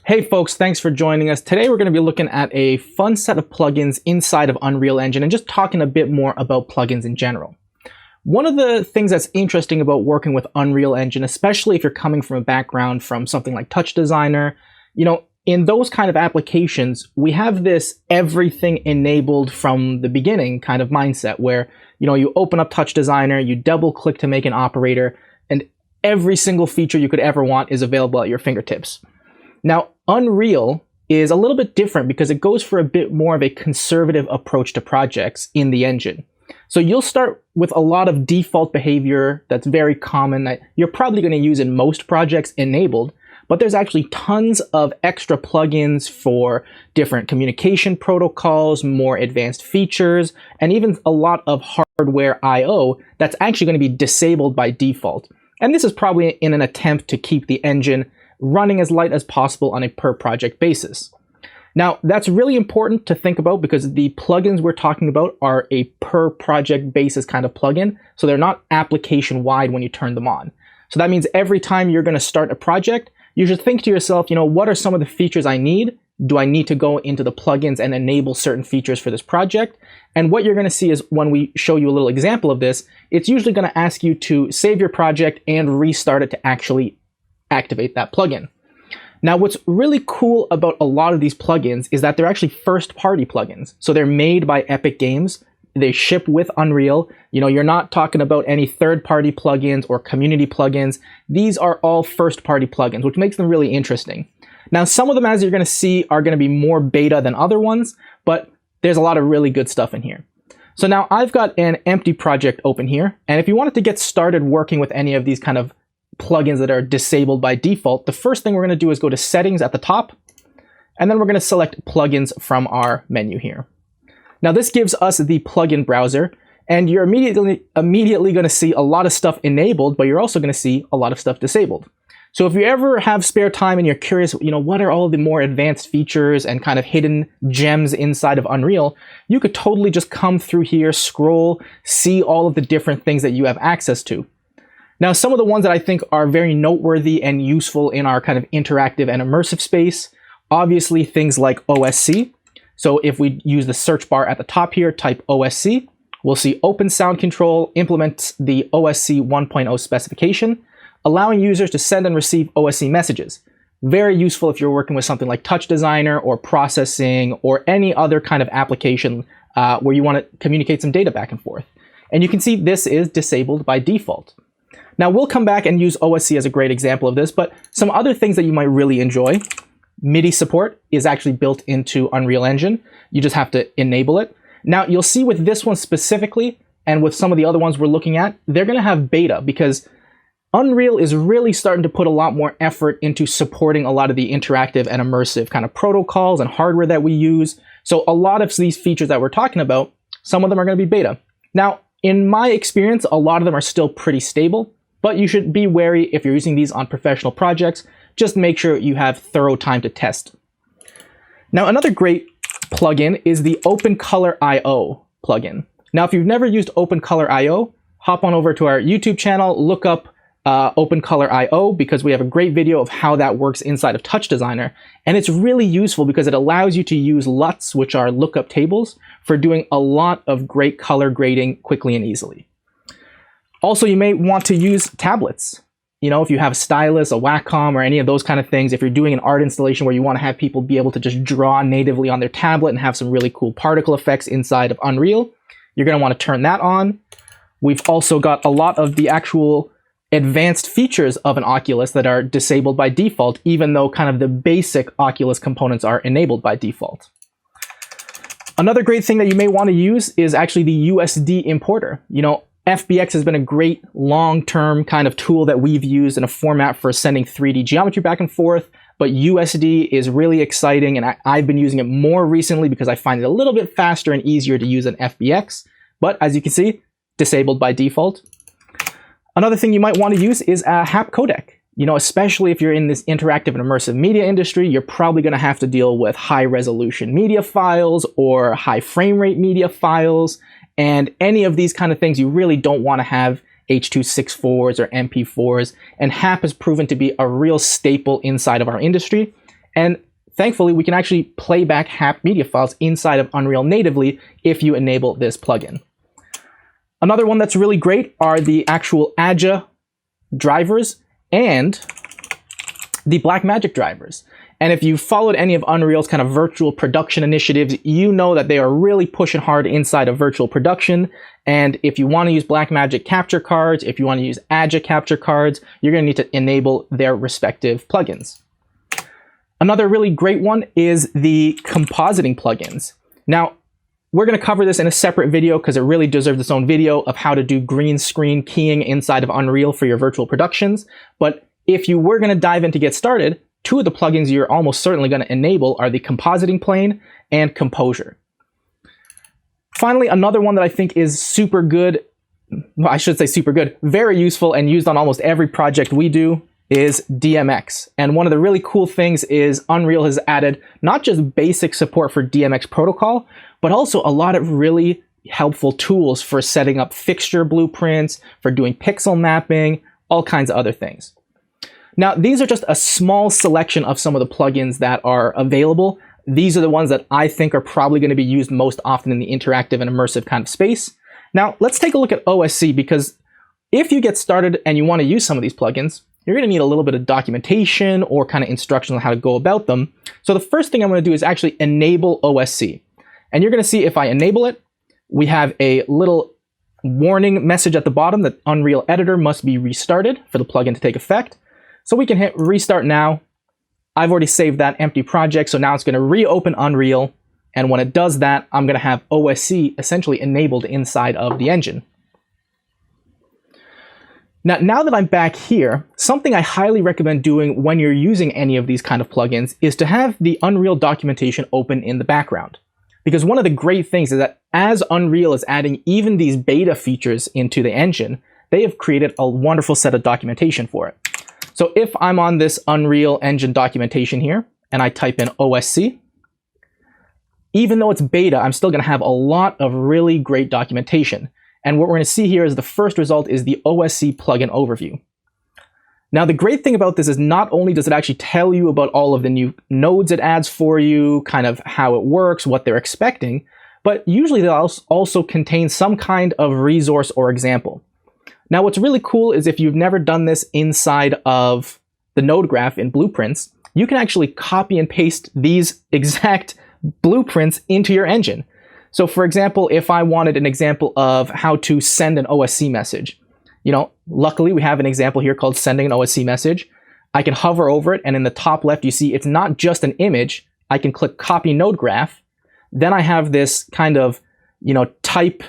Hey folks, thanks for joining us. Today we're going to be looking at a fun set of plugins inside of Unreal Engine and just talking a bit more about plugins in general. One of the things that's interesting about working with Unreal Engine, especially if you're coming from a background from something like Touch Designer, in those kind of applications, we have this everything enabled from the beginning kind of mindset where, you open up Touch Designer, you double click to make an operator, and every single feature you could ever want is available at your fingertips. Now, Unreal is a little bit different because it goes for a bit more of a conservative approach to projects in the engine. So you'll start with a lot of default behavior that's very common that you're probably going to use in most projects enabled, but there's actually tons of extra plugins for different communication protocols, more advanced features, and even a lot of hardware I/O that's actually going to be disabled by default. And this is probably in an attempt to keep the engine running as light as possible on a per project basis. Now, that's really important to think about because the plugins we're talking about are a per project basis kind of plugin, so they're not application wide when you turn them on. So that means every time you're going to start a project, you should think to yourself, what are some of the features I need? Do I need to go into the plugins and enable certain features for this project? And what you're going to see is when we show you a little example of this, it's usually going to ask you to save your project and restart it to actually activate that plugin. Now, what's really cool about a lot of these plugins is that they're actually first-party plugins. So they're made by Epic Games. They ship with Unreal. You're not talking about any third-party plugins or community plugins. These are all first-party plugins, which makes them really interesting. Now, some of them, as you're going to see, are going to be more beta than other ones, but there's a lot of really good stuff in here. So now I've got an empty project open here, and if you wanted to get started working with any of these kind of plugins that are disabled by default, the first thing we're going to do is go to Settings at the top, and then we're going to select Plugins from our menu here. Now this gives us the plugin browser, and you're immediately going to see a lot of stuff enabled, but you're also going to see a lot of stuff disabled. So if you ever have spare time and you're curious, what are all the more advanced features and kind of hidden gems inside of Unreal, you could totally just come through here, scroll, see all of the different things that you have access to. Now, some of the ones that I think are very noteworthy and useful in our kind of interactive and immersive space, obviously things like OSC. So if we use the search bar at the top here, type OSC, we'll see Open Sound Control implements the OSC 1.0 specification, allowing users to send and receive OSC messages. Very useful if you're working with something like Touch Designer or processing or any other kind of application where you want to communicate some data back and forth. And you can see this is disabled by default. Now, we'll come back and use OSC as a great example of this, but some other things that you might really enjoy. Midi Support is actually built into Unreal Engine. You just have to enable it. Now, you'll see with this one specifically, and with some of the other ones we're looking at, they're going to have beta because Unreal is really starting to put a lot more effort into supporting a lot of the interactive and immersive kind of protocols and hardware that we use. So a lot of these features that we're talking about, some of them are going to be beta. Now, in my experience, a lot of them are still pretty stable. But you should be wary if you're using these on professional projects. Just make sure you have thorough time to test. Now, another great plugin is the OpenColorIO plugin. Now, if you've never used OpenColorIO, hop on over to our YouTube channel, look up OpenColorIO because we have a great video of how that works inside of Touch Designer. And it's really useful because it allows you to use LUTs, which are lookup tables, for doing a lot of great color grading quickly and easily. Also, you may want to use tablets. If you have a stylus, a Wacom, or any of those kind of things, if you're doing an art installation where you want to have people be able to just draw natively on their tablet and have some really cool particle effects inside of Unreal, you're going to want to turn that on. We've also got a lot of the actual advanced features of an Oculus that are disabled by default, even though kind of the basic Oculus components are enabled by default. Another great thing that you may want to use is actually the Usd Importer. FBX has been a great long-term kind of tool that we've used in a format for sending 3D geometry back and forth, but USD is really exciting, and I've been using it more recently because I find it a little bit faster and easier to use than FBX, but as you can see, disabled by default. Another thing you might want to use is Hap Codec. Especially if you're in this interactive and immersive media industry, you're probably going to have to deal with high-resolution media files or high frame rate media files, and any of these kind of things you really don't want to have H.264s or MP4s, and Hap has proven to be a real staple inside of our industry. And thankfully, we can actually play back Hap media files inside of Unreal natively if you enable this plugin. Another one that's really great are the actual Agile drivers and the Blackmagic drivers. And if you followed any of Unreal's kind of virtual production initiatives, you know that they are really pushing hard inside of virtual production. And if you want to use Blackmagic capture cards, if you want to use Agile capture cards, you're going to need to enable their respective plugins. Another really great one is the Compositing Plugins. Now, we're going to cover this in a separate video because it really deserves its own video of how to do green screen keying inside of Unreal for your virtual productions. But if you were going to dive in to get started, two of the plugins you're almost certainly going to enable are the Compositing Plane and Composure. Finally, another one that I think is super good, well, I should say super good, very useful and used on almost every project we do is DMX. And one of the really cool things is Unreal has added not just basic support for DMX protocol, but also a lot of really helpful tools for setting up fixture blueprints, for doing pixel mapping, all kinds of other things. Now, these are just a small selection of some of the plugins that are available. These are the ones that I think are probably going to be used most often in the interactive and immersive kind of space. Now, let's take a look at OSC, because if you get started and you want to use some of these plugins, you're going to need a little bit of documentation or kind of instruction on how to go about them. So the first thing I'm going to do is actually enable OSC. And you're going to see if I enable it, we have a little warning message at the bottom that Unreal Editor must be restarted for the plugin to take effect. So we can hit restart now. I've already saved that empty project, so now it's going to reopen Unreal. And when it does that, I'm going to have OSC essentially enabled inside of the engine. Now that I'm back here, something I highly recommend doing when you're using any of these kind of plugins is to have the Unreal documentation open in the background. Because one of the great things is that as Unreal is adding even these beta features into the engine, they have created a wonderful set of documentation for it. So if I'm on this Unreal Engine documentation here, and I type in OSC, even though it's beta, I'm still going to have a lot of really great documentation. And what we're going to see here is the first result is the Osc Plugin Overview. Now, the great thing about this is not only does it actually tell you about all of the new nodes it adds for you, kind of how it works, what they're expecting, but usually they'll also contain some kind of resource or example. Now, what's really cool is if you've never done this inside of the node graph in Blueprints, you can actually copy and paste these exact blueprints into your engine. So for example, if I wanted an example of how to send an OSC message, luckily we have an example here called sending an OSC message. I can hover over it, and in the top left, you see it's not just an image. I can click copy node graph. Then I have this kind of, type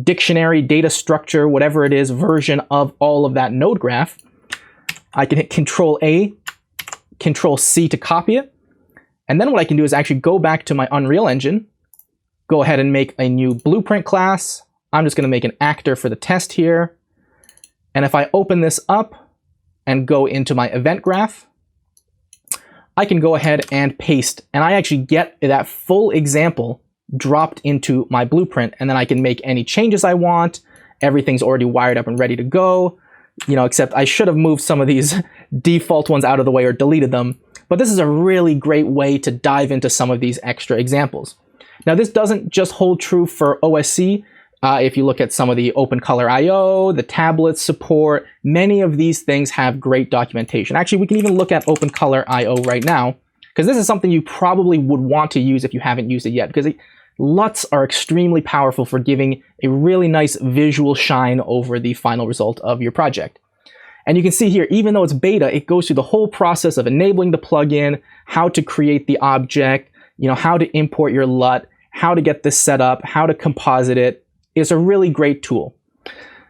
dictionary, data structure, whatever it is, version of all of that node graph. I can hit Control A, Control C to copy it. And then what I can do is actually go back to my Unreal Engine, go ahead and make a new blueprint class. I'm just going to make an actor for the test here. And if I open this up and go into my event graph, I can go ahead and paste, and I actually get that full example dropped into my blueprint, and then I can make any changes I want. Everything's already wired up and ready to go, except I should have moved some of these default ones out of the way or deleted them. But this is a really great way to dive into some of these extra examples. Now, this doesn't just hold true for OSC. If you look at some of the OpenColorIO, the tablet support, many of these things have great documentation. Actually, we can even look at OpenColorIO right now, because this is something you probably would want to use if you haven't used it yet, because LUTs are extremely powerful for giving a really nice visual shine over the final result of your project. And you can see here, even though it's beta, it goes through the whole process of enabling the plugin, how to create the object, how to import your LUT, how to get this set up, how to composite it. It's a really great tool.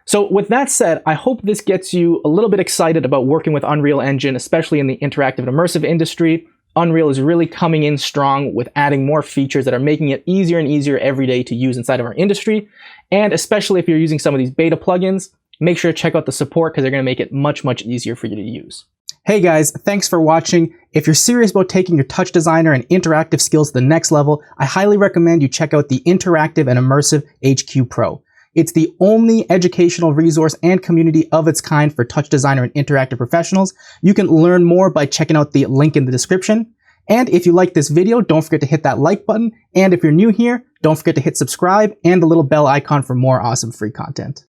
So with that said, I hope this gets you a little bit excited about working with Unreal Engine, especially in the interactive and immersive industry. Unreal is really coming in strong with adding more features that are making it easier and easier every day to use inside of our industry. And especially if you're using some of these beta plugins, make sure to check out the support because they're going to make it much, much easier for you to use. Hey guys, thanks for watching. If you're serious about taking your touch designer and interactive skills to the next level, I highly recommend you check out the Interactive and Immersive HQ Pro. It's the only educational resource and community of its kind for touch designer and interactive professionals. You can learn more by checking out the link in the description. And if you like this video, don't forget to hit that like button. And if you're new here, don't forget to hit subscribe and the little bell icon for more awesome free content.